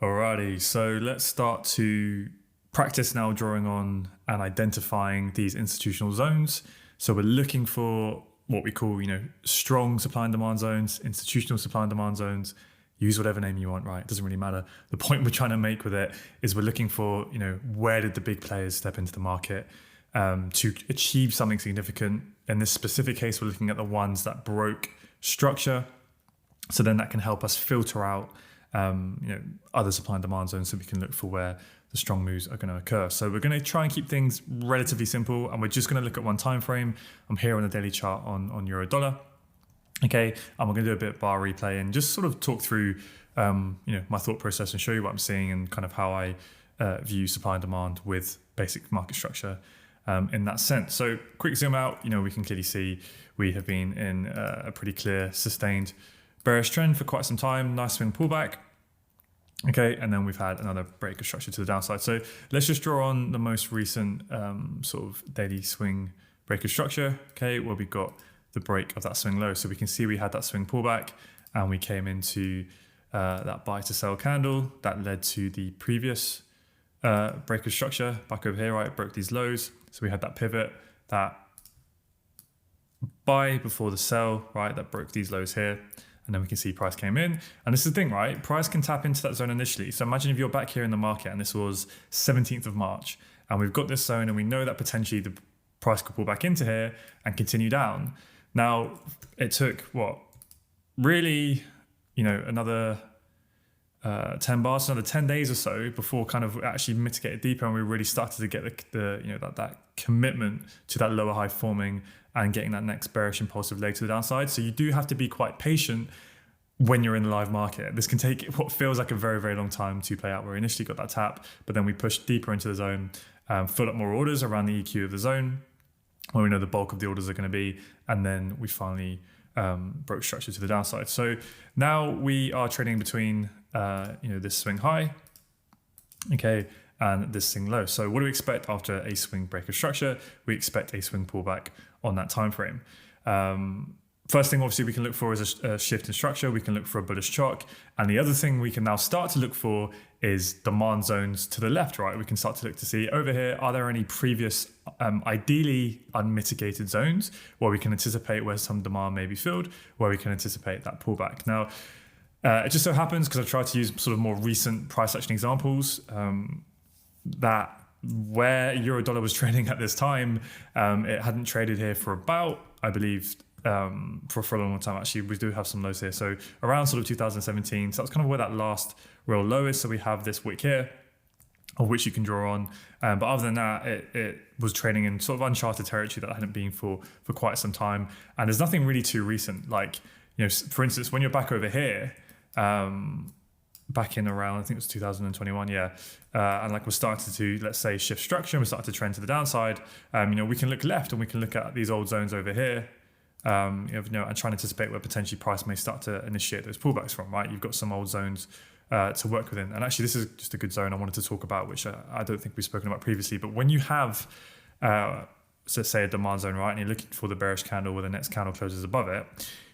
Alrighty, so let's start to practice now drawing on and identifying these institutional zones. So we're looking for what we call, strong supply and demand zones, institutional supply and demand zones. Use whatever name you want, right? It doesn't really matter. The point we're trying to make with it is we're looking for, where did the big players step into the market to achieve something significant. In this specific case, we're looking at the ones that broke structure. So then that can help us filter out other supply and demand zones so we can look for where the strong moves are going to occur. So we're going to try and keep things relatively simple, and we're just going to look at one time frame. I'm here on the daily chart on euro dollar. Okay, and we're going to do a bit of bar replay and just sort of talk through my thought process and show you what I'm seeing and kind of how I view supply and demand with basic market structure in that sense. So quick zoom out, we can clearly see we have been in a pretty clear sustained bearish trend for quite some time. Nice swing pullback. Okay, and then we've had another break of structure to the downside. So let's just draw on the most recent sort of daily swing break of structure, okay, where we got the break of that swing low. So we can see we had that swing pullback and we came into that buy to sell candle that led to the previous break of structure back over here, right? It broke these lows. So we had that pivot, that buy before the sell, right? That broke these lows here. And then we can see price came in. And this is the thing, right? Price can tap into that zone initially. So imagine if you're back here in the market and this was 17th of March and we've got this zone and we know that potentially the price could pull back into here and continue down. Now, it took really, another 10 bars, another 10 days or so before kind of actually mitigated deeper and we really started to get that commitment to that lower high forming and getting that next bearish impulsive leg to the downside. So you do have to be quite patient when you're in the live market. This can take what feels like a very, very long time to play out. Where we initially got that tap, but then we pushed deeper into the zone, fill up more orders around the EQ of the zone, where we know the bulk of the orders are going to be, and then we finally broke structure to the downside. So now we are trading between this swing high, okay, and this swing low. So what do we expect after a swing break of structure? We expect a swing pullback on that time frame. First thing, obviously, we can look for is a shift in structure. We can look for a bullish chalk. And the other thing we can now start to look for is demand zones to the left, right? We can start to look to see over here, are there any previous, ideally unmitigated zones where we can anticipate where some demand may be filled, where we can anticipate that pullback. Now, it just so happens, because I've tried to use sort of more recent price action examples, that where euro dollar was trading at this time, it hadn't traded here for about, I believe, for a long time. Actually, we do have some lows here. So around sort of 2017. So that's kind of where that last real low is. So we have this wick here, of which you can draw on. But other than that, it was trading in sort of uncharted territory that I hadn't been for quite some time. And there's nothing really too recent. Like, for instance, when you're back over here, back in around, I think it was 2021, yeah. And like we're starting to, let's say, shift structure and we're starting to trend to the downside. We can look left and we can look at these old zones over here, and try and anticipate where potentially price may start to initiate those pullbacks from, right? You've got some old zones to work within. And actually, this is just a good zone I wanted to talk about, which I don't think we've spoken about previously. But when you have, so say, a demand zone, right, and you're looking for the bearish candle where the next candle closes above it,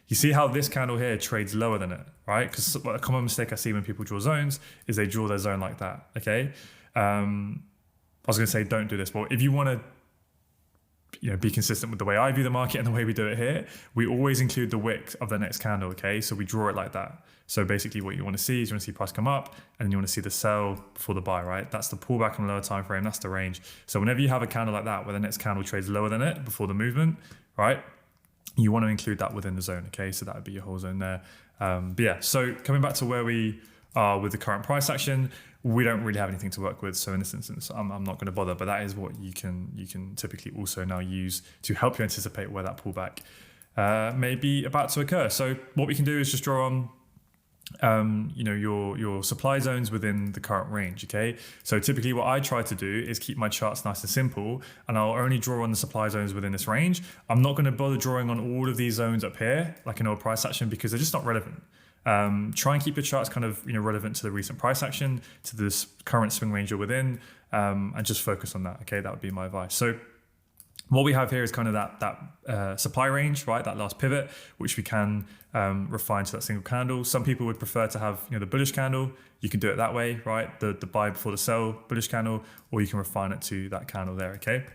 you see how this candle here trades lower than it, right? Because a common mistake I see when people draw zones is they draw their zone like that, okay? I was going to say don't do this, but if you want to be consistent with the way I view the market and the way we do it here, we always include the wick of the next candle, okay? So we draw it like that. So basically what you want to see is you want to see price come up and then you want to see the sell before the buy, right? That's the pullback on the lower time frame, that's the range. So whenever you have a candle like that where the next candle trades lower than it before the movement, right? You want to include that within the zone, okay? So that would be your whole zone there. But yeah, so coming back to where we are with the current price action, we don't really have anything to work with. So in this instance, I'm not going to bother, but that is what you can typically also now use to help you anticipate where that pullback may be about to occur. So what we can do is just draw on your supply zones within the current range, okay? So typically what I try to do is keep my charts nice and simple, and I'll only draw on the supply zones within this range. I'm not going to bother drawing on all of these zones up here, like an old price action, because they're just not relevant. Try and keep your charts kind of relevant to the recent price action, to this current swing range you're within, and just focus on that, okay? That would be my advice. So What we have here is kind of that supply range, right? That last pivot, which we can refine to that single candle. Some people would prefer to have, the bullish candle. You can do it that way, right? The buy before the sell bullish candle, or you can refine it to that candle there, okay?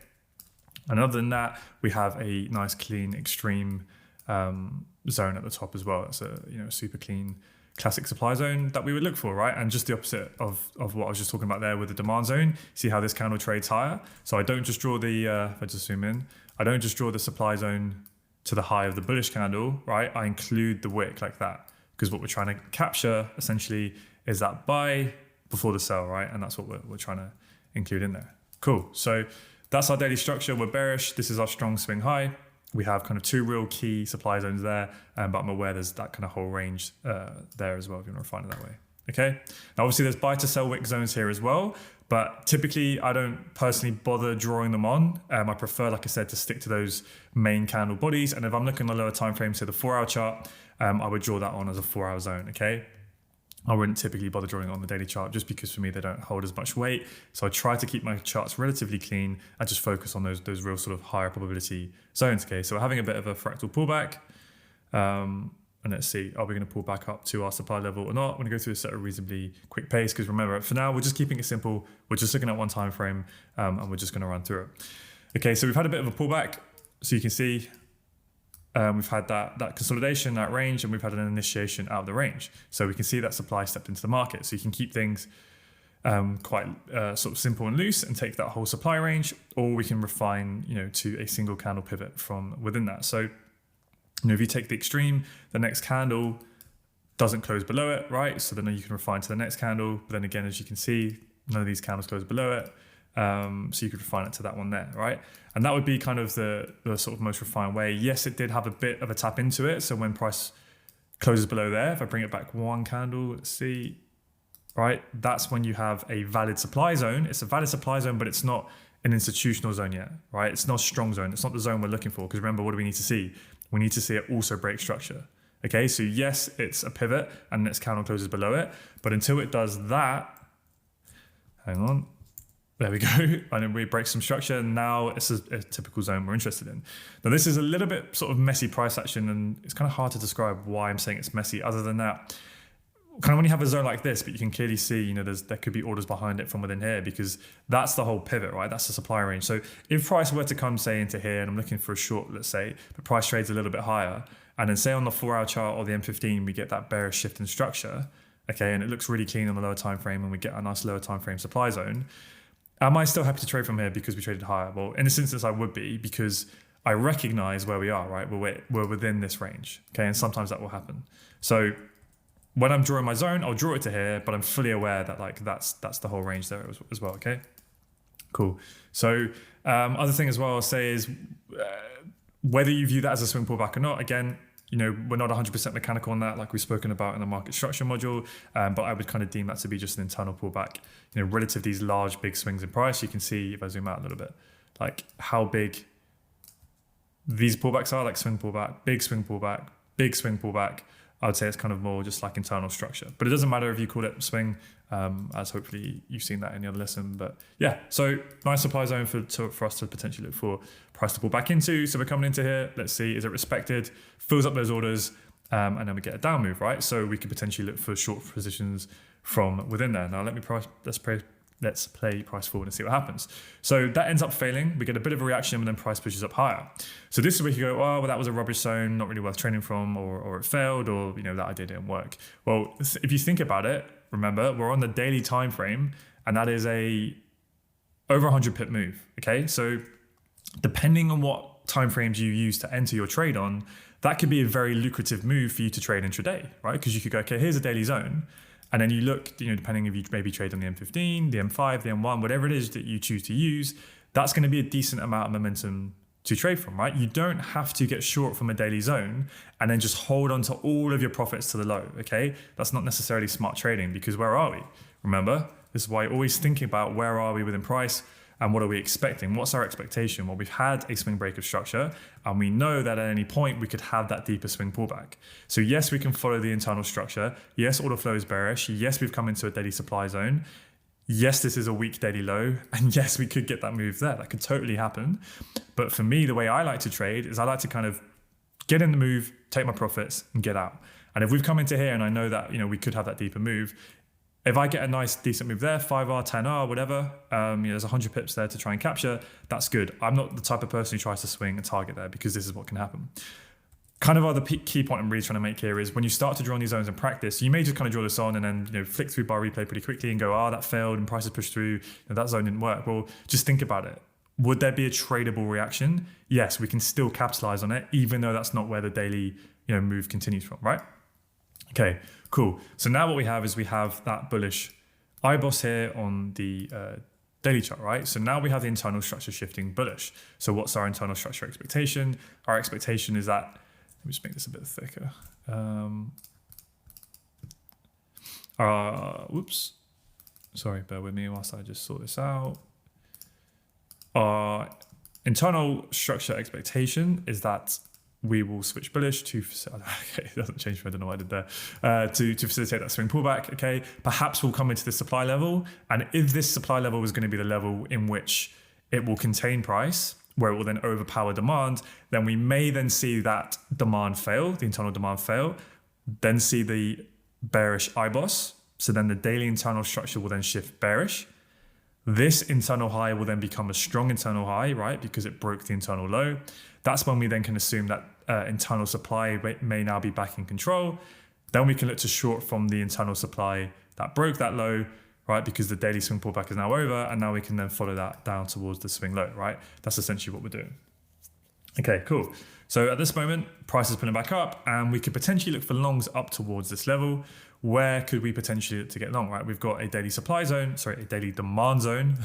And other than that, we have a nice clean extreme zone at the top as well. That's a super clean classic supply zone that we would look for, right? And just the opposite of what I was just talking about there with the demand zone. See how this candle trades higher? So I don't just draw the, if I just zoom in, I don't just draw the supply zone to the high of the bullish candle, right? I include the wick like that, because what we're trying to capture essentially is that buy before the sell, right? And that's what we're trying to include in there. Cool. So that's our daily structure. We're bearish. This is our strong swing high. We have kind of two real key supply zones there, but I'm aware there's that kind of whole range there as well, if you want to refine it that way. Okay. Now, obviously, there's buy to sell wick zones here as well, but typically I don't personally bother drawing them on. I prefer, like I said, to stick to those main candle bodies. And if I'm looking at the lower time frame, so the 4-hour chart, I would draw that on as a 4-hour zone. Okay. I wouldn't typically bother drawing it on the daily chart just because for me they don't hold as much weight. So I try to keep my charts relatively clean and just focus on those real sort of higher probability zones. Okay, so we're having a bit of a fractal pullback. And let's see, are we going to pull back up to our supply level or not? I'm going to go through this at a reasonably quick pace because remember, for now, we're just keeping it simple. We're just looking at one time frame and we're just going to run through it. Okay, so we've had a bit of a pullback. So you can see we've had that consolidation, that range, and we've had an initiation out of the range. So we can see that supply stepped into the market. So you can keep things quite sort of simple and loose and take that whole supply range, or we can refine, to a single candle pivot from within that. So, if you take the extreme, the next candle doesn't close below it, right? So then you can refine to the next candle. But then again, as you can see, none of these candles close below it. So you could refine it to that one there, right? And that would be kind of the sort of most refined way. Yes, it did have a bit of a tap into it. So when price closes below there, if I bring it back one candle, let's see, right? That's when you have a valid supply zone. It's a valid supply zone, but it's not an institutional zone yet, right? It's not a strong zone. It's not the zone we're looking for. Because remember, what do we need to see? We need to see it also break structure. Okay, so yes, it's a pivot and next candle closes below it. But until it does that, hang on. There we go. And then we break some structure. Now it's a typical zone we're interested in. Now this is a little bit sort of messy price action, and it's kind of hard to describe why I'm saying it's messy. Other than that, kind of when you have a zone like this, but you can clearly see, there could be orders behind it from within here because that's the whole pivot, right? That's the supply range. So if price were to come, say, into here, and I'm looking for a short, let's say, but price trades a little bit higher, and then say on the 4-hour chart or the M15, we get that bearish shift in structure, okay, and it looks really clean on the lower time frame, and we get a nice lower time frame supply zone. Am I still happy to trade from here because we traded higher? Well, in this instance, I would be because I recognize where we are, right? We're within this range, okay? And sometimes that will happen. So when I'm drawing my zone, I'll draw it to here, but I'm fully aware that that's the whole range there as well, okay? Cool. So other thing as well I'll say is whether you view that as a swing pullback or not, again, we're not 100% mechanical on that, like we've spoken about in the market structure module, but I would kind of deem that to be just an internal pullback. Relative to these large, big swings in price, you can see, if I zoom out a little bit, like how big these pullbacks are, like swing pullback, big swing pullback, big swing pullback. I would say it's kind of more just like internal structure, but it doesn't matter if you call it swing, as hopefully you've seen that in the other lesson. But yeah, so nice supply zone for us to potentially look for price to pull back into. So we're coming into here. Let's see, is it respected? Fills up those orders, and then we get a down move, right? So we could potentially look for short positions from within there. Now let's play price forward and see what happens. So that ends up failing. We get a bit of a reaction, and then price pushes up higher. So this is where you go, oh, well, that was a rubbish zone, not really worth trading from, or it failed, or that idea didn't work. Well, if you think about it, remember, we're on the daily time frame, and that is a over 100 pip move. Okay, so depending on what time frames you use to enter your trade on, that could be a very lucrative move for you to trade intraday, right? Because you could go, okay, here's a daily zone. And then you look, depending if you maybe trade on the M15, the M5, the M1, whatever it is that you choose to use, that's going to be a decent amount of momentum to trade from, right? You don't have to get short from a daily zone and then just hold on to all of your profits to the low, okay? That's not necessarily smart trading, because where are we? Remember, this is why you're always thinking about where are we within price and what are we expecting? What's our expectation? Well, we've had a swing break of structure, and we know that at any point we could have that deeper swing pullback. So yes, we can follow the internal structure. Yes, order flow is bearish. Yes, we've come into a daily supply zone. Yes, this is a weak daily low, and yes, we could get that move there. That could totally happen. But for me, the way I like to trade is I like to kind of get in the move, take my profits, and get out. And if we've come into here and I know that, we could have that deeper move, if I get a nice decent move there, 5R, 10R, whatever, there's 100 pips there to try and capture, that's good. I'm not the type of person who tries to swing and target there because this is what can happen. Kind of other key point I'm really trying to make here is when you start to draw on these zones in practice, you may just kind of draw this on and then flick through bar replay pretty quickly and go, that failed and prices pushed through, that zone didn't work. Well, just think about it. Would there be a tradable reaction? Yes, we can still capitalize on it, even though that's not where the daily move continues from, right? Okay, cool. So now what we have is we have that bullish IBOS here on the daily chart, right? So now we have the internal structure shifting bullish. So what's our internal structure expectation? Our expectation is that, let me just make this a bit thicker. Whoops. Sorry, bear with me whilst I just sort this out. Our internal structure expectation is that we will switch bullish to, okay, it doesn't change, I don't know what I did there, to facilitate that swing pullback, okay? Perhaps we'll come into the supply level, and if this supply level is going to be the level in which it will contain price, where it will then overpower demand, then we may then see that demand fail, the internal demand fail, then see the bearish IBOS, so then the daily internal structure will then shift bearish. This internal high will then become a strong internal high, right? Because it broke the internal low. That's when we then can assume that internal supply may now be back in control. Then we can look to short from the internal supply that broke that low, right? Because the daily swing pullback is now over, and now we can then follow that down towards the swing low, right? That's essentially what we're doing. Okay, cool. So at this moment, price is pulling back up, and we could potentially look for longs up towards this level. Where could we potentially look to get long, right? We've got a daily supply zone, sorry, a daily demand zone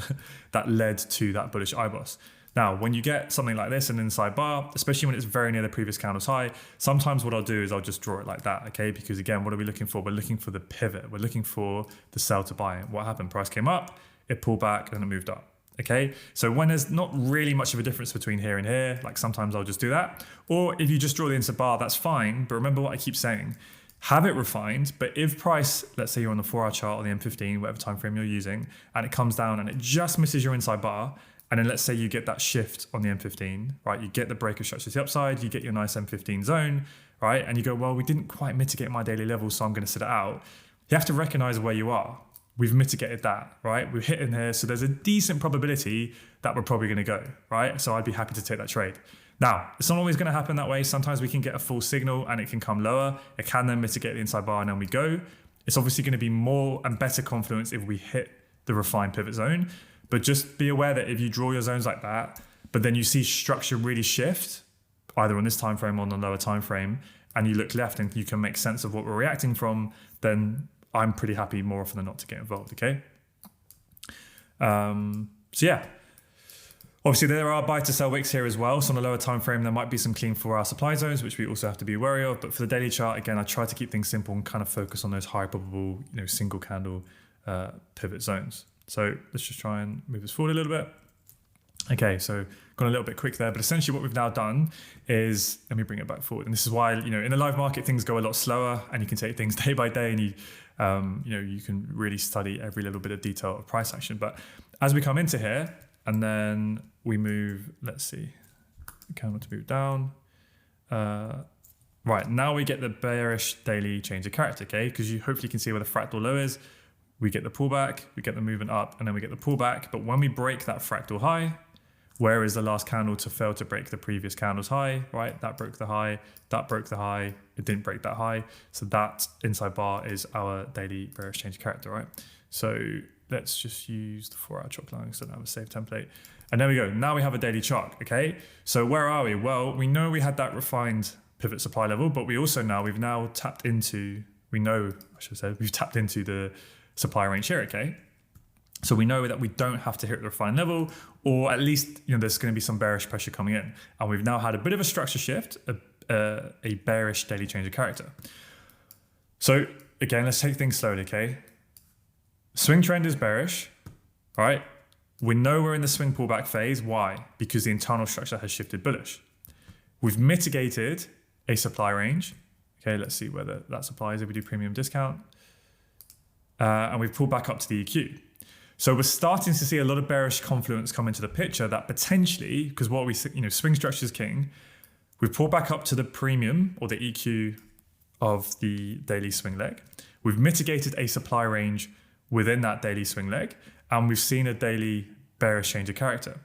that led to that bullish IBOS. Now, when you get something like this, an inside bar, especially when it's very near the previous candle's high, sometimes what I'll do is I'll just draw it like that, okay? Because again, what are we looking for? We're looking for the pivot. We're looking for the sell to buy. What happened? Price came up, it pulled back, and it moved up. Okay, so when there's not really much of a difference between here and here, like sometimes I'll just do that. Or if you just draw the inside bar, that's fine. But remember what I keep saying, have it refined. But if price, let's say you're on the 4-hour chart or the M15, whatever time frame you're using, and it comes down and it just misses your inside bar, and then let's say you get that shift on the M15, right? You get the break of structure to the upside, you get your nice M15 zone, right? And you go, well, we didn't quite mitigate my daily level, so I'm going to sit it out. You have to recognize where you are. We've mitigated that, right? We've hit in here, so there's a decent probability that we're probably going to go, right? So I'd be happy to take that trade. Now, it's not always going to happen that way. Sometimes we can get a full signal and it can come lower. It can then mitigate the inside bar and then we go. It's obviously going to be more and better confluence if we hit the refined pivot zone. But just be aware that if you draw your zones like that, but then you see structure really shift, either on this time frame or on the lower time frame, and you look left and you can make sense of what we're reacting from, then I'm pretty happy more often than not to get involved, okay? So yeah, obviously there are buy to sell wicks here as well. So on the lower time frame, there might be some clean 4-hour supply zones, which we also have to be wary of. But for the daily chart, again, I try to keep things simple and kind of focus on those high probable, single candle pivot zones. So let's just try and move this forward a little bit. Okay, so gone a little bit quick there, but essentially what we've now done is, let me bring it back forward. And this is why, in the live market, things go a lot slower and you can take things day by day and you can really study every little bit of detail of price action. But as we come into here and then we move, let's see, the candle to move down. Right, now we get the bearish daily change of character, okay? Because you hopefully can see where the fractal low is. We get the pullback, we get the movement up, and then we get the pullback. But when we break that fractal high, where is the last candle to fail to break the previous candle's high, right? That broke the high, that broke the high, it didn't break that high. So that inside bar is our daily bearish change of character, right? So let's just use the 4-hour chart line because I don't have a save template. And there we go. Now we have a daily chart, okay? So where are we? Well, we know we had that refined pivot supply level, but we've now tapped into, we've tapped into the supply range here, okay? So we know that we don't have to hit the refined level, or at least there's going to be some bearish pressure coming in. And we've now had a bit of a structure shift, a bearish daily change of character. So again, let's take things slowly, okay? Swing trend is bearish, all right? We know we're in the swing pullback phase. Why? Because the internal structure has shifted bullish. We've mitigated a supply range. Okay, let's see whether that applies if we do premium discount. And we've pulled back up to the EQ. So we're starting to see a lot of bearish confluence come into the picture that potentially, because what we see, swing structure is king, we've pulled back up to the premium or the EQ of the daily swing leg. We've mitigated a supply range within that daily swing leg, and we've seen a daily bearish change of character.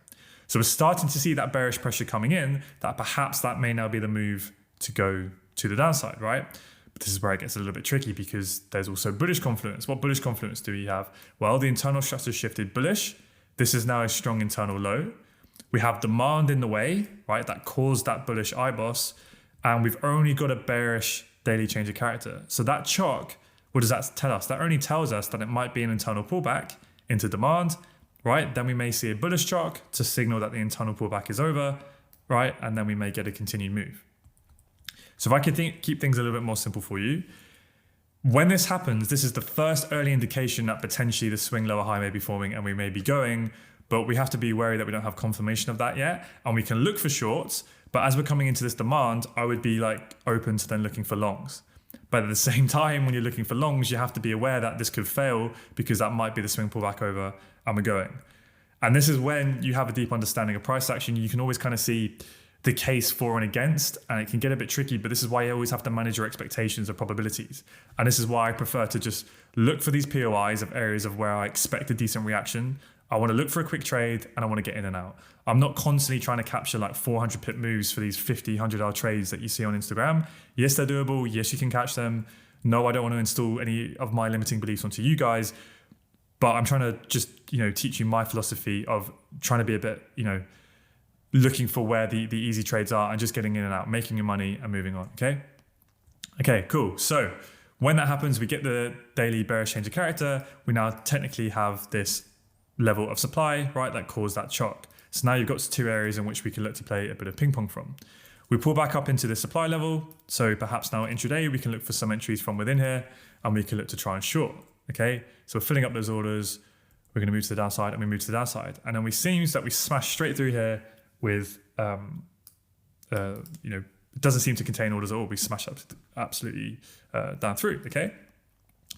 So we're starting to see that bearish pressure coming in, that perhaps that may now be the move to go to the downside, right? But this is where it gets a little bit tricky because there's also bullish confluence. What bullish confluence do we have? Well, the internal structure shifted bullish. This is now a strong internal low. We have demand in the way, right? That caused that bullish IBOS, and we've only got a bearish daily change of character. So that chalk, what does that tell us? That only tells us that it might be an internal pullback into demand, right? Then we may see a bullish chalk to signal that the internal pullback is over, right? And then we may get a continued move. So if I could keep things a little bit more simple for you, when this happens, this is the first early indication that potentially the swing lower high may be forming and we may be going, but we have to be wary that we don't have confirmation of that yet. And we can look for shorts, but as we're coming into this demand, I would be like open to then looking for longs. But at the same time, when you're looking for longs, you have to be aware that this could fail because that might be the swing pullback over and we're going. And this is when you have a deep understanding of price action. You can always kind of see the case for and against, and it can get a bit tricky, but this is why you always have to manage your expectations of probabilities. And this is why I prefer to just look for these POIs of areas of where I expect a decent reaction. I want to look for a quick trade and I want to get in and out. I'm not constantly trying to capture like 400 pip moves for these 50, 100 trades that you see on Instagram. Yes, they're doable. Yes, you can catch them. No, I don't want to install any of my limiting beliefs onto you guys, but I'm trying to just, teach you my philosophy of trying to be a bit, looking for where the easy trades are and just getting in and out, making your money and moving on. Okay, cool. So when that happens, we get the daily bearish change of character. We now technically have this level of supply, right, that caused that shock. So now you've got two areas in which we can look to play a bit of ping pong from. We pull back up into the supply level. So perhaps now intraday, we can look for some entries from within here and we can look to try and short. Okay, so we're filling up those orders. We're going to move to the downside and we move to the downside. And then we seems that we smash straight through here with, it doesn't seem to contain orders at all. We smash up absolutely down through, okay?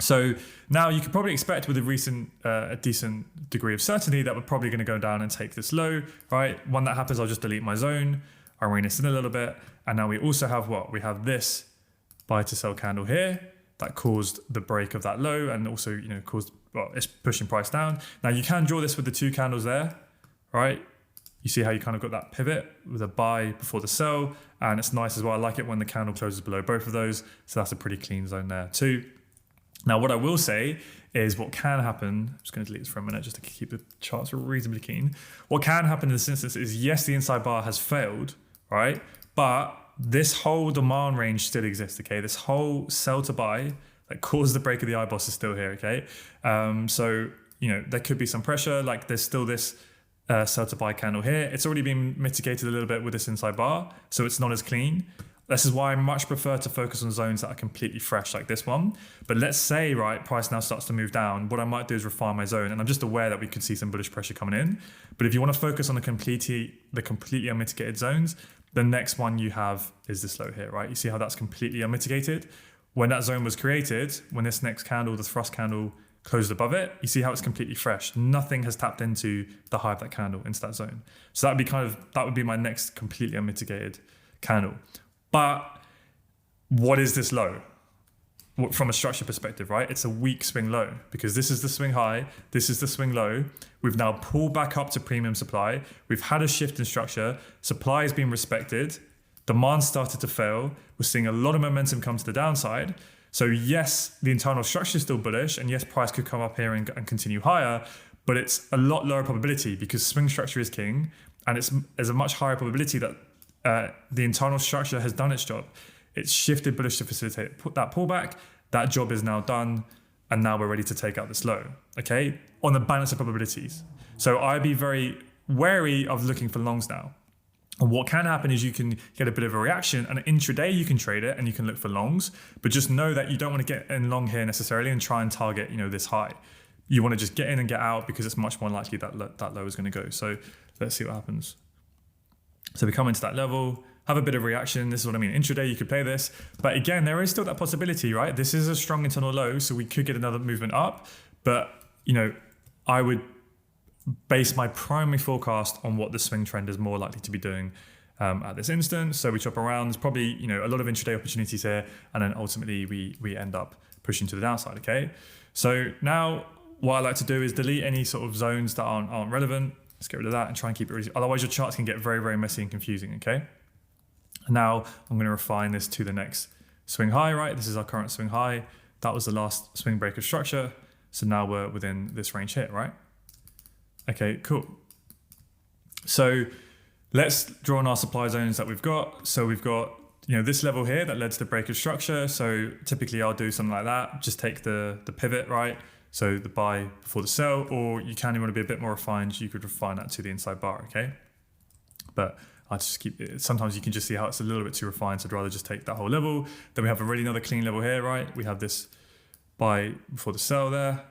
So now you could probably expect with a decent degree of certainty that we're probably going to go down and take this low, right? When that happens, I'll just delete my zone. I'll rein this in a little bit. And now we also have what? We have this buy to sell candle here that caused the break of that low and also, it's pushing price down. Now you can draw this with the two candles there, right? You see how you kind of got that pivot with a buy before the sell. And it's nice as well. I like it when the candle closes below both of those. So that's a pretty clean zone there too. Now, what I will say is what can happen, I'm just going to delete this for a minute just to keep the charts reasonably clean. What can happen in this instance is, yes, the inside bar has failed, right? But this whole demand range still exists, okay? This whole sell to buy that caused the break of the IBOS is still here, okay? So, there could be some pressure, like there's still this sell to buy candle here. It's already been mitigated a little bit with this inside bar, so it's not as clean. This is why I much prefer to focus on zones that are completely fresh like this one. But let's say, right, price now starts to move down. What I might do is refine my zone. And I'm just aware that we could see some bullish pressure coming in. But if you want to focus on the completely unmitigated zones, the next one you have is this low here, right? You see how that's completely unmitigated? When that zone was created, when this next candle, the thrust candle, closed above it, you see how it's completely fresh. Nothing has tapped into the high of that candle into that zone. So that would be my next completely unmitigated candle. But what is this low? From a structure perspective, right? It's a weak swing low because this is the swing high, this is the swing low. We've now pulled back up to premium supply. We've had a shift in structure. Supply has been respected. Demand started to fail. We're seeing a lot of momentum come to the downside. So yes, the internal structure is still bullish, and yes, price could come up here and continue higher, but it's a lot lower probability because swing structure is king, and there's a much higher probability that the internal structure has done its job. It's shifted bullish to facilitate that pullback. That job is now done, and now we're ready to take out this low, okay? On the balance of probabilities. So I'd be very wary of looking for longs now. And what can happen is you can get a bit of a reaction, and intraday you can trade it and you can look for longs, but just know that you don't want to get in long here necessarily and try and target, this high. You want to just get in and get out because it's much more likely that low is going to go. So let's see what happens. So we come into that level, have a bit of reaction. This is what I mean. Intraday, you could play this. But again, there is still that possibility, right? This is a strong internal low, so we could get another movement up. But, I would base my primary forecast on what the swing trend is more likely to be doing at this instance. So we chop around. There's probably a lot of intraday opportunities here, and then ultimately we end up pushing to the downside. Okay, so now what I like to do is delete any sort of zones that aren't relevant. Let's get rid of that and try and keep it really, otherwise your charts can get very, very messy and confusing. Okay, and now I'm going to refine this to the next swing high. Right, this is our current swing high. That was the last swing breaker structure. So now we're within this range here, right? Okay, cool. So let's draw on our supply zones that we've got. So we've got, this level here that led to the breaker structure. So typically I'll do something like that. Just take the pivot, right? So the buy before the sell, or you can, you want to be a bit more refined, you could refine that to the inside bar, okay? But I just keep it. Sometimes you can just see how it's a little bit too refined. So I'd rather just take that whole level. Then we have a really another clean level here, right? We have this buy before the sell there.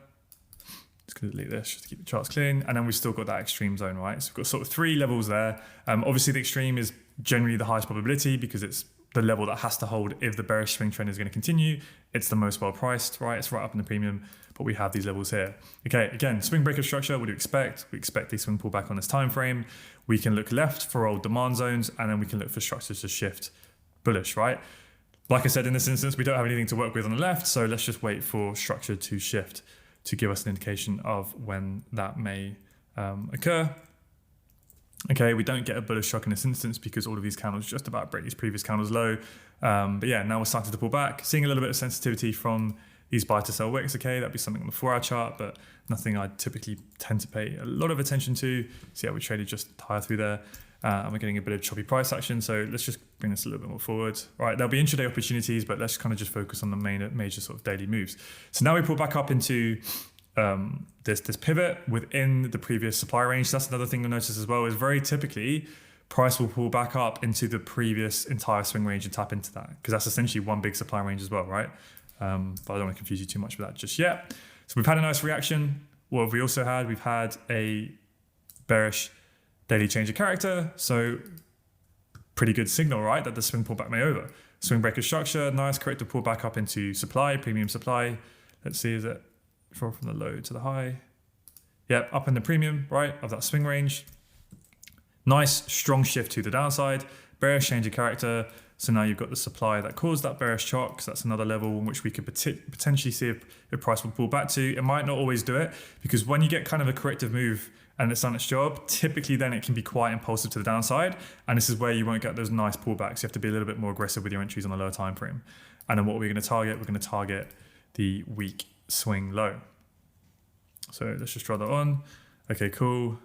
Just going to delete this just to keep the charts clean. And then we've still got that extreme zone, right? So we've got sort of 3 levels there. Obviously the extreme is generally the highest probability because it's the level that has to hold if the bearish swing trend is going to continue. It's the most well priced, right? It's right up in the premium, but we have these levels here. Okay, again, swing breaker structure, what do you expect? We expect a swing pullback on this time frame. We can look left for old demand zones, and then we can look for structures to shift bullish, right? Like I said, in this instance, we don't have anything to work with on the left, so let's just wait for structure to shift to give us an indication of when that may occur. Okay, we don't get a bullish shock in this instance because all of these candles just about break these previous candles low. But yeah, now we're starting to pull back, seeing a little bit of sensitivity from these buy to sell wicks. Okay, that'd be something on the 4-hour chart, but nothing I typically tend to pay a lot of attention to. See how we traded just higher through there. And we're getting a bit of choppy price action. So let's just bring this a little bit more forward. All right, there'll be intraday opportunities, but let's kind of just focus on the major sort of daily moves. So now we pull back up into this pivot within the previous supply range. That's another thing you'll notice as well, is very typically price will pull back up into the previous entire swing range and tap into that, because that's essentially one big supply range as well, right? But I don't want to confuse you too much with that just yet. So we've had a nice reaction. What have we also had? We've had a bearish daily change of character. So pretty good signal, right? That the swing pullback may over. Swing breaker structure, nice corrective pullback up into supply, premium supply. Let's see, is it from the low to the high? Yep, up in the premium, right, of that swing range. Nice, strong shift to the downside. Bearish change of character. So now you've got the supply that caused that bearish shock. So that's another level in which we could potentially see if price will pull back to. It might not always do it, because when you get kind of a corrective move and it's done its job, typically then it can be quite impulsive to the downside. And this is where you won't get those nice pullbacks. You have to be a little bit more aggressive with your entries on the lower time frame. And then what we're going to target, we're going to target the weak swing low. So let's just draw that on. Okay, cool.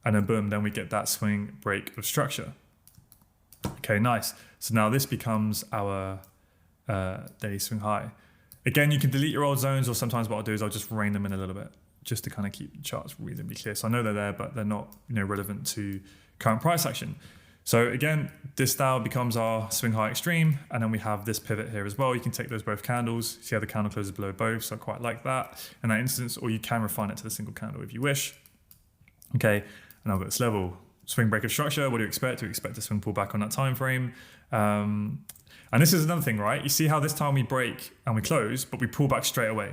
And then boom, then we get that swing break of structure. Okay, nice. So now this becomes our daily swing high. Again, you can delete your old zones, or sometimes what I'll do is I'll just rein them in a little bit, just to kind of keep the charts reasonably clear. So I know they're there, but they're not relevant to current price action. So again, this now becomes our swing high extreme, and then we have this pivot here as well. You can take those both candles, see how the candle closes below both, so I quite like that in that instance, or you can refine it to the single candle if you wish. Okay, and I've got this level. Swing breaker structure, what do you expect? We expect a swing pull back on that time frame. And this is another thing, right? You see how this time we break and we close, but we pull back straight away.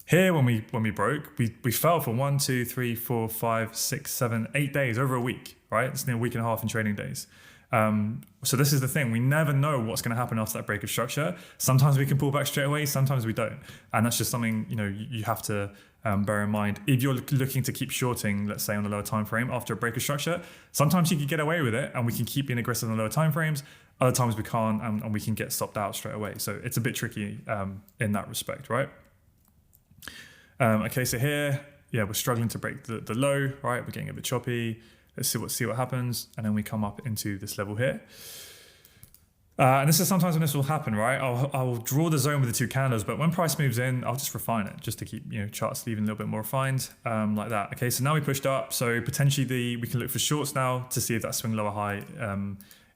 Here, when we broke, we fell for 1, 2, 3, 4, 5, 6, 7, 8 days, over a week, right? It's near a week and a half in trading days. So this is the thing. We never know what's going to happen after that break of structure. Sometimes we can pull back straight away. Sometimes we don't. And that's just something, you have to bear in mind. If you're looking to keep shorting, let's say on the lower time frame after a break of structure, sometimes you can get away with it and we can keep being aggressive on the lower time frames. Other times we can't, and we can get stopped out straight away. So it's a bit tricky in that respect, right? Okay, so here, yeah, we're struggling to break the low, right? We're getting a bit choppy. Let's see what happens. And then we come up into this level here. And this is sometimes when this will happen, right? I'll draw the zone with the 2 candles, but when price moves in, I'll just refine it just to keep charts even a little bit more refined, like that. Okay, so now we pushed up. So potentially we can look for shorts now to see if that swing lower high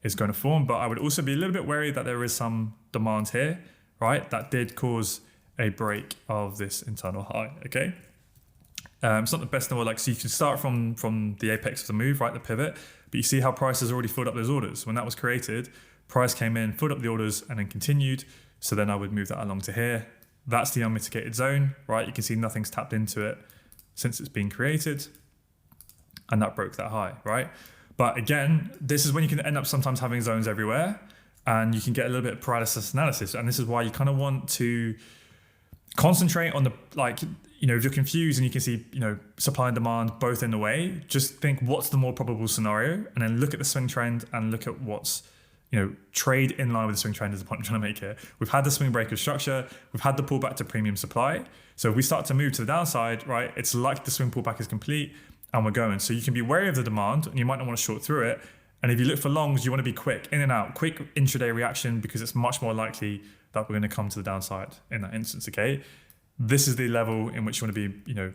is going to form. But I would also be a little bit wary that there is some demand here, right? That did cause a break of this internal high, okay? It's not the best in the world. So you can start from the apex of the move, right, the pivot, but you see how price has already filled up those orders. When that was created, price came in, filled up the orders, and then continued. So then I would move that along to here. That's the unmitigated zone, right? You can see nothing's tapped into it. since it's been created, and that broke that high, right? But again, this is when you can end up sometimes having zones everywhere, and you can get a little bit of paralysis analysis. And this is why you kind of want to concentrate on the, like, you know, if you're confused and you can see, you know, supply and demand both in the way, just think what's the more probable scenario, and then look at the swing trend and look at what's, you know, trade in line with the swing trend is the point I'm trying to make here. We've had the swing breaker structure, we've had the pullback to premium supply. So if we start to move to the downside, right, it's like the swing pullback is complete and we're going. So you can be wary of the demand and you might not want to short through it. And if you look for longs, you want to be quick in and out, quick intraday reaction, because it's much more likely that we're going to come to the downside in that instance, okay? This is the level in which you want to be, you know,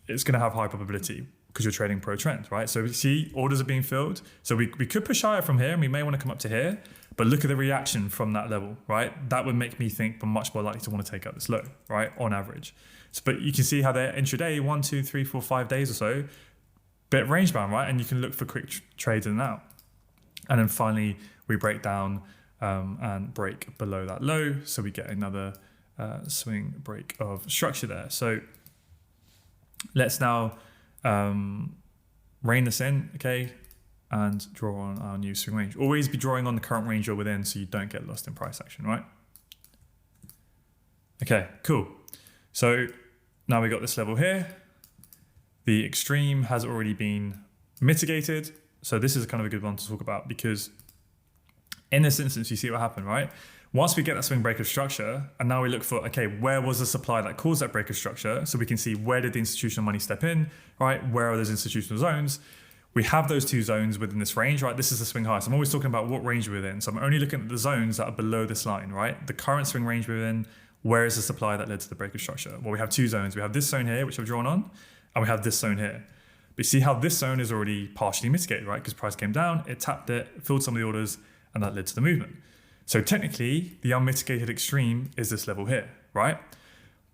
it's going to have high probability because you're trading pro trend, right? So we see orders are being filled. So we could push higher from here and we may want to come up to here, but look at the reaction from that level, right? That would make me think we're much more likely to want to take out this low, right? On average. So, but you can see how they're intraday, 1, 2, 3, 4, 5 days or so, bit range bound, right? And you can look for quick trades in and out. And then finally, we break down and break below that low. So we get another swing break of structure there. So let's now rein this in, okay, and draw on our new swing range. Always be drawing on the current range you're within so you don't get lost in price action, right? Okay, cool. So now we got this level here. The extreme has already been mitigated. So this is kind of a good one to talk about, because in this instance, you see what happened, right? Once we get that swing breaker structure, and now we look for, okay, where was the supply that caused that breaker structure? So we can see where did the institutional money step in, right? Where are those institutional zones? We have those two zones within this range, right? This is the swing high. So I'm always talking about what range we're within. So I'm only looking at the zones that are below this line, right? The current swing range we're in, where is the supply that led to the breaker structure? Well, we have two zones. We have this zone here, which I've drawn on, and we have this zone here. But you see how this zone is already partially mitigated, right? Because price came down, it tapped it, filled some of the orders, and that led to the movement. So technically, the unmitigated extreme is this level here, right?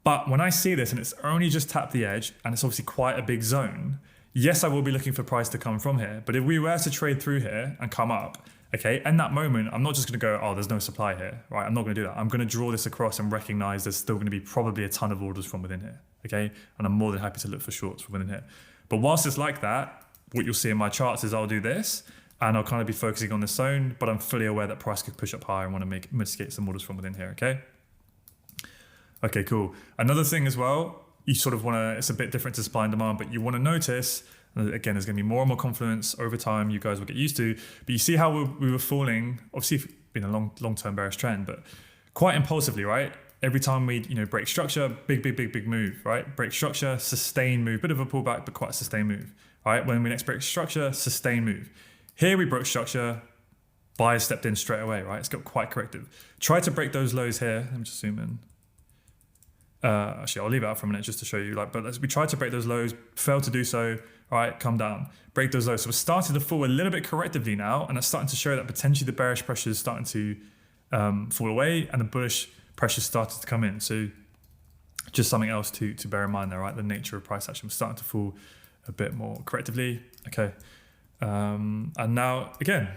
But when I see this and it's only just tapped the edge, and it's obviously quite a big zone, yes, I will be looking for price to come from here. But if we were to trade through here and come up, okay, in that moment, I'm not just going to go, oh, there's no supply here, right? I'm not going to do that. I'm going to draw this across and recognize there's still going to be probably a ton of orders from within here, okay? And I'm more than happy to look for shorts from within here. But whilst it's like that, what you'll see in my charts is I'll do this, and I'll kind of be focusing on this zone, but I'm fully aware that price could push up higher and want to mitigate some orders from within here, okay? Okay, cool. Another thing as well, you sort of want to, it's a bit different to supply and demand, but you want to notice, again, there's going to be more and more confluence over time, you guys will get used to, but you see how we were falling, obviously it's been a long-term bearish trend, but quite impulsively, right? Every time we, break structure, big move, right? Break structure, sustain move, bit of a pullback, but quite a sustained move, right? When we next break structure, sustain move. Here we broke structure, buyers stepped in straight away, right? It's got quite corrective. Try to break those lows here. Let me just zoom in. Actually, I'll leave it out for a minute just to show you. But we tried to break those lows, failed to do so. All right, come down, break those lows. So we're starting to fall a little bit correctively now, and it's starting to show that potentially the bearish pressure is starting to fall away, and the bullish pressure started to come in. So just something else to bear in mind there, right? The nature of price action was starting to fall a bit more correctively. Okay. And now again,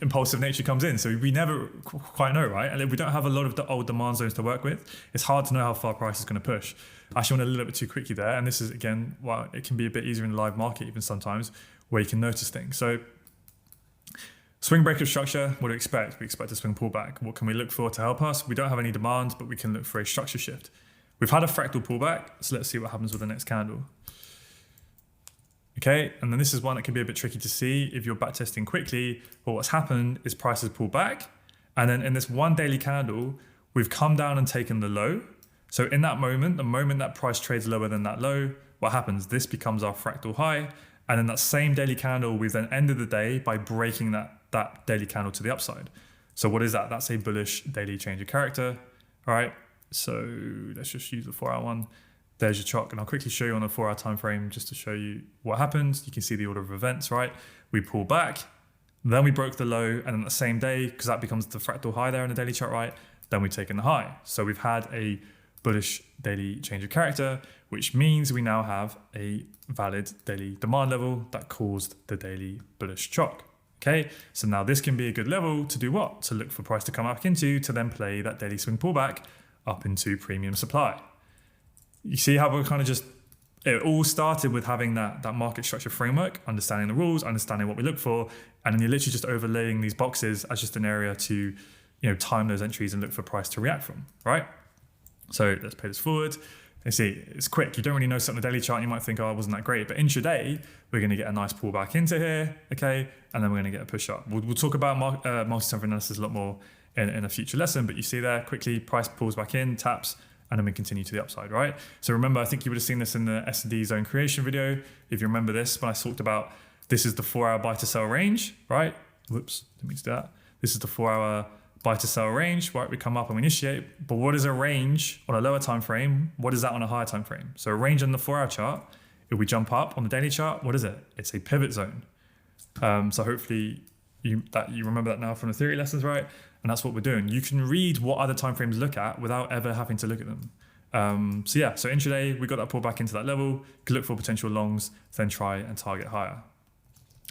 impulsive nature comes in, so we never quite know, right? And if we don't have a lot of the old demand zones to work with, it's hard to know how far price is going to push. I actually went a little bit too quickly there, and this is again why it can be a bit easier in the live market even sometimes, where you can notice things. So swing breaker structure, what do we expect? We expect a swing pullback. What can we look for to help us? We don't have any demand, but we can look for a structure shift. We've had a fractal pullback, so let's see what happens with the next candle. Okay, and then this is one that can be a bit tricky to see if you're backtesting quickly, but what's happened is prices pull back, and then in this one daily candle, we've come down and taken the low. So in that moment, the moment that price trades lower than that low, what happens? This becomes our fractal high, and in that same daily candle, we've then ended the day by breaking that daily candle to the upside. So what is that? That's a bullish daily change of character, all right? So let's just use the 4-hour one. There's your chalk, and I'll quickly show you on a 4-hour time frame just to show you what happens. You can see the order of events, right? We pull back, then we broke the low, and then the same day, because that becomes the fractal high there in the daily chart, right? Then we've taken the high. So we've had a bullish daily change of character, which means we now have a valid daily demand level that caused the daily bullish chalk. Okay, so now this can be a good level to do what? To look for price to come back into, to then play that daily swing pullback up into premium supply. You see how we're kind of just it all started with having that market structure framework, understanding the rules, understanding what we look for, and then you're literally just overlaying these boxes as just an area to, time those entries and look for price to react from, right? So let's play this forward. You see, it's quick. You don't really know something on the daily chart. You might think, oh, wasn't that great? But intraday, we're going to get a nice pullback into here, okay? And then we're going to get a push up. We'll talk about multi-time frame analysis a lot more in a future lesson, but you see there, quickly, price pulls back in, taps, and then we continue to the upside, right? So remember, I think you would have seen this in the S&D zone creation video. If you remember this, when I talked about this is the 4-hour buy to sell range, right? Whoops, didn't mean to do that. This is the 4-hour buy to sell range, right? We come up and we initiate, but what is a range on a lower time frame? What is that on a higher time frame? So a range on the 4-hour chart, if we jump up on the daily chart, what is it? It's a pivot zone. So hopefully you remember that now from the theory lessons, right? And that's what we're doing. You can read what other time frames look at without ever having to look at them. So intraday, we got that pull back into that level, could look for potential longs, then try and target higher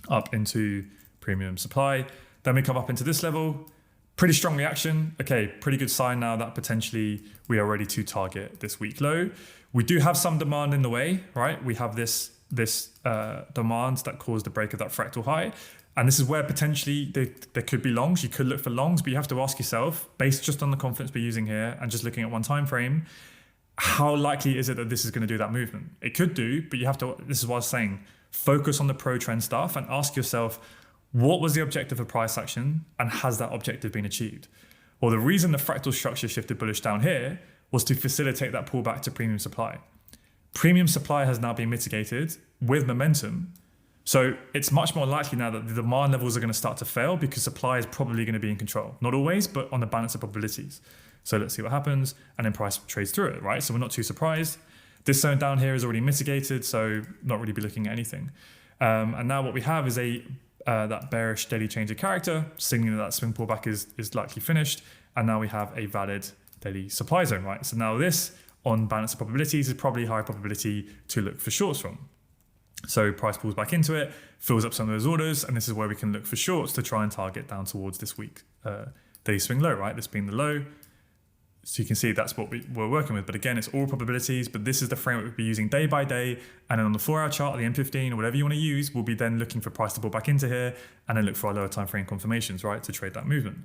up into premium supply. Then we come up into this level, pretty strong reaction. Okay, pretty good sign now that potentially we are ready to target this week low. We do have some demand in the way, right? We have this demand that caused the break of that fractal high. And this is where potentially there could be longs. You could look for longs, but you have to ask yourself, based just on the confidence we're using here and just looking at one time frame, how likely is it that this is going to do that movement? It could do, but you have to, this is what I was saying, focus on the pro trend stuff and ask yourself, what was the objective of price action and has that objective been achieved? Well, the reason the fractal structure shifted bullish down here was to facilitate that pullback to premium supply. Premium supply has now been mitigated with momentum. So it's much more likely now that the demand levels are going to start to fail because supply is probably going to be in control. Not always, but on the balance of probabilities. So let's see what happens. And then price trades through it, right? So we're not too surprised. This zone down here is already mitigated, so not really be looking at anything. And now what we have is that bearish daily change of character, signaling that swing pullback is likely finished. And now we have a valid daily supply zone, right? So now this, on balance of probabilities, is probably higher probability to look for shorts from. So price pulls back into it, fills up some of those orders, and this is where we can look for shorts to try and target down towards this week daily swing low, right? This being the low. So you can see that's what we're working with. But again, it's all probabilities, but this is the framework we'll be using day by day. And then on the 4-hour chart, or the M15, or whatever you want to use, we'll be then looking for price to pull back into here and then look for our lower time frame confirmations, right, to trade that movement.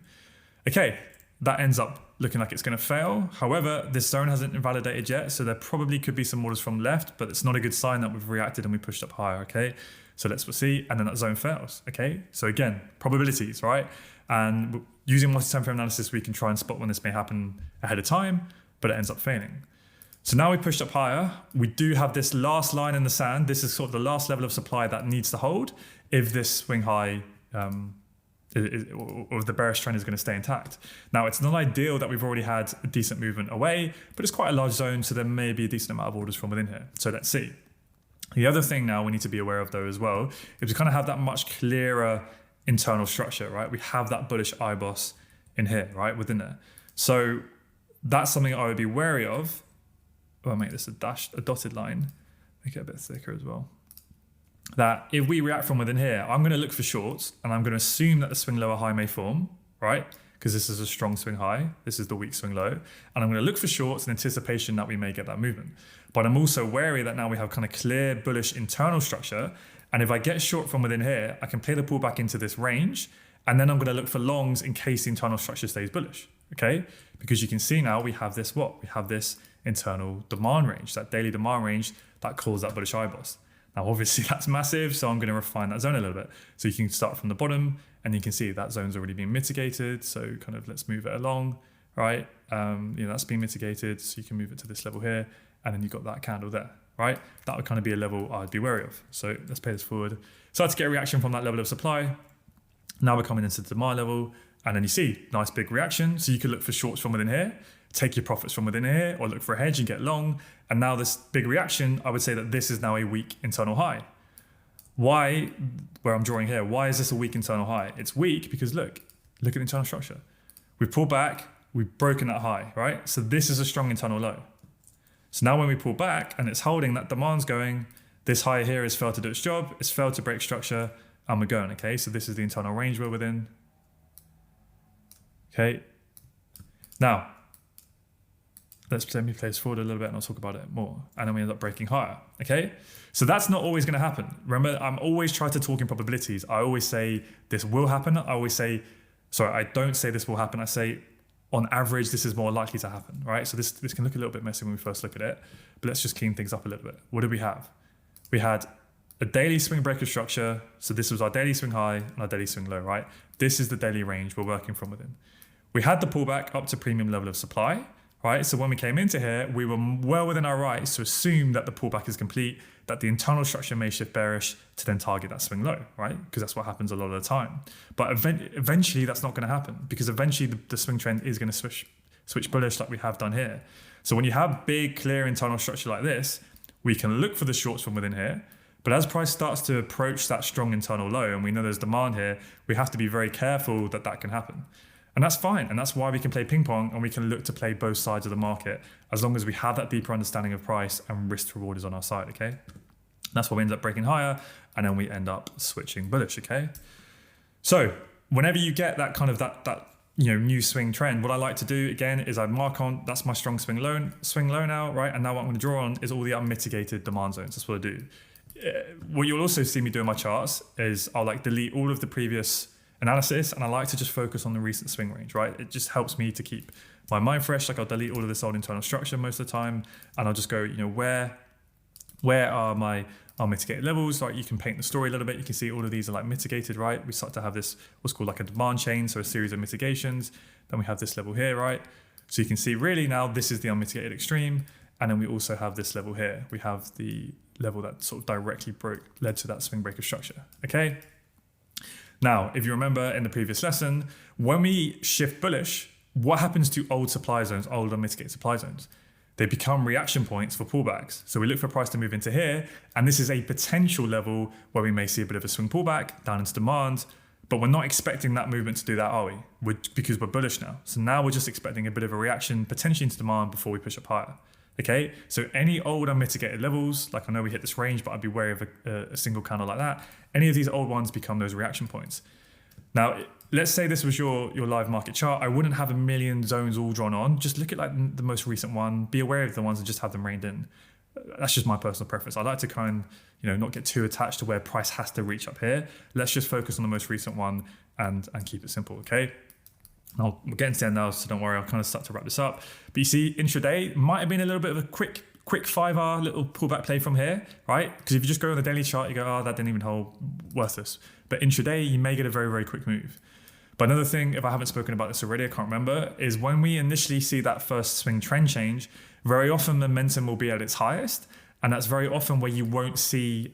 Okay, that ends up looking like it's going to fail. However, this zone hasn't invalidated yet, so there probably could be some orders from left, but it's not a good sign that we've reacted and we pushed up higher, okay? So let's see, and then that zone fails, okay? So again, probabilities, right? And using multi-time frame analysis, we can try and spot when this may happen ahead of time, but it ends up failing. So now we pushed up higher. We do have this last line in the sand. This is sort of the last level of supply that needs to hold if this swing high or the bearish trend is going to stay intact. Now, it's not ideal that we've already had a decent movement away, but it's quite a large zone, so there may be a decent amount of orders from within here. So let's see. The other thing now we need to be aware of, though, as well, is we kind of have that much clearer internal structure, right? We have that bullish IBOS in here, right, within there. So that's something I would be wary of. I'll make this a dotted line, make it a bit thicker as well. That if we react from within here, I'm going to look for shorts and I'm going to assume that the swing lower high may form, right? Because this is a strong swing high, this is the weak swing low, and I'm going to look for shorts in anticipation that we may get that movement. But I'm also wary that now we have kind of clear bullish internal structure, and if I get short from within here, I can play the pullback into this range, and then I'm going to look for longs in case the internal structure stays bullish, okay? Because you can see now we have this what? We have this internal demand range, that daily demand range that caused that bullish IBOS. Now, obviously that's massive, so I'm going to refine that zone a little bit. So you can start from the bottom and you can see that zone's already been mitigated. So kind of let's move it along, right? That's been mitigated. So you can move it to this level here and then you've got that candle there, right? That would kind of be a level I'd be wary of. So let's pay this forward. Start to get a reaction from that level of supply. Now we're coming into the demand level and then you see nice big reaction. So you could look for shorts from within here, take your profits from within here, or look for a hedge and get long. And now this big reaction, I would say that this is now a weak internal high. Why, where I'm drawing here, why is this a weak internal high? It's weak because look at the internal structure. We've pulled back, we've broken that high, right? So this is a strong internal low. So now when we pull back and it's holding, that demand's going, this high here has failed to do its job, it's failed to break structure, and we're going, okay? So this is the internal range we're within. Okay. Now, let me play this forward a little bit and I'll talk about it more. And then we end up breaking higher, okay? So that's not always gonna happen. Remember, I'm always trying to talk in probabilities. I always say this will happen. I don't say this will happen. I say on average, this is more likely to happen, right? So this can look a little bit messy when we first look at it, but let's just clean things up a little bit. What did we have? We had a daily swing breaker structure. So this was our daily swing high and our daily swing low, right? This is the daily range we're working from within. We had the pullback up to premium level of supply, right? So when we came into here, we were well within our rights to assume that the pullback is complete, that the internal structure may shift bearish to then target that swing low, right? Because that's what happens a lot of the time. But eventually that's not going to happen, because eventually the swing trend is going to switch bullish like we have done here. So when you have big, clear internal structure like this, we can look for the shorts from within here. But as price starts to approach that strong internal low, and we know there's demand here, we have to be very careful that that can happen. And that's fine. And that's why we can play ping pong, and we can look to play both sides of the market as long as we have that deeper understanding of price and risk to reward is on our side, okay? And that's why we end up breaking higher, and then we end up switching bullish, okay? So whenever you get that kind of that new swing trend, what I like to do again is I mark on, that's my strong swing low now, right? And now what I'm going to draw on is all the unmitigated demand zones. That's what I do. What you'll also see me do in my charts is I'll like delete all of the previous analysis, and I like to just focus on the recent swing range, right? It just helps me to keep my mind fresh. Like I'll delete all of this old internal structure most of the time, and I'll just go, where are my mitigated levels? Like you can paint the story a little bit. You can see all of these are like mitigated, right? We start to have this, what's called like a demand chain. So a series of mitigations. Then we have this level here, right? So you can see really now this is the unmitigated extreme. And then we also have this level here. We have the level that sort of directly led to that swing breaker structure, okay? Now, if you remember in the previous lesson, when we shift bullish, what happens to old supply zones, old unmitigated supply zones? They become reaction points for pullbacks. So we look for price to move into here, and this is a potential level where we may see a bit of a swing pullback down into demand, but we're not expecting that movement to do that, are we? Because we're bullish now. So now we're just expecting a bit of a reaction potentially into demand before we push up higher. Okay, so any old unmitigated levels, like I know we hit this range, but I'd be wary of a single candle like that. Any of these old ones become those reaction points. Now, let's say this was your live market chart. I wouldn't have a million zones all drawn on. Just look at like the most recent one, be aware of the ones and just have them reined in. That's just my personal preference. I like to kind of, not get too attached to where price has to reach up here. Let's just focus on the most recent one and keep it simple, okay? We're getting to the end now, so don't worry, I'll kind of start to wrap this up. But you see, intraday might have been a little bit of a quick 5-hour little pullback play from here, right? Because if you just go on the daily chart, you go, oh, that didn't even hold, worthless. But intraday, you may get a very, very quick move. But another thing, if I haven't spoken about this already, I can't remember, is when we initially see that first swing trend change, very often momentum will be at its highest. And that's very often where you won't see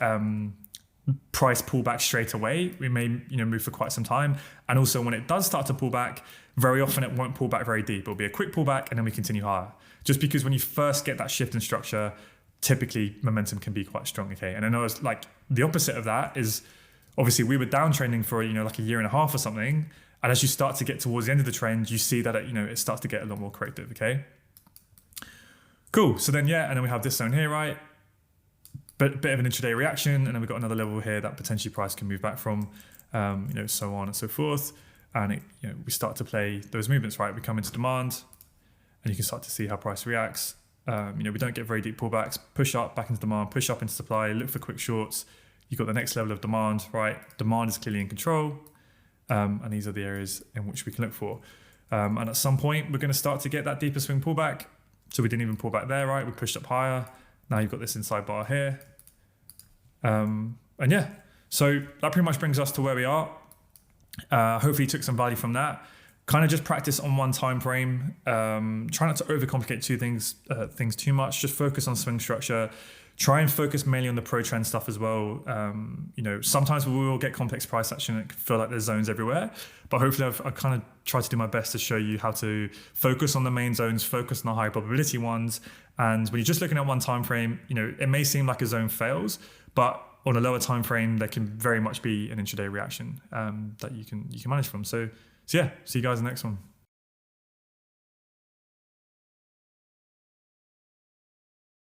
price pull back straight away. We may move for quite some time. And also when it does start to pull back, very often it won't pull back very deep. It'll be a quick pullback and then we continue higher. Just because when you first get that shift in structure, typically momentum can be quite strong, okay? And I know it's like the opposite of that is obviously we were downtrending for like a year and a half or something. And as you start to get towards the end of the trend, you see that it starts to get a lot more corrective, okay? Cool, so then and then we have this zone here, right? But bit of an intraday reaction, and then we've got another level here that potentially price can move back from, so on and so forth. And we start to play those movements, right? We come into demand, and you can start to see how price reacts. We don't get very deep pullbacks. Push up, back into demand, push up into supply, look for quick shorts. You've got the next level of demand, right? Demand is clearly in control, and these are the areas in which we can look for. And at some point, we're going to start to get that deeper swing pullback. So we didn't even pull back there, right? We pushed up higher. Now you've got this inside bar here. So that pretty much brings us to where we are. Hopefully you took some value from that. Kind of just practice on one time frame. Try not to overcomplicate things too much. Just focus on swing structure. Try and focus mainly on the pro trend stuff as well. Sometimes we will get complex price action and it can feel like there's zones everywhere. But hopefully I've kind of tried to do my best to show you how to focus on the main zones, focus on the high probability ones. And when you're just looking at one time frame, it may seem like a zone fails, but on a lower time frame, there can very much be an intraday reaction that you can manage from. So yeah, see you guys in the next one.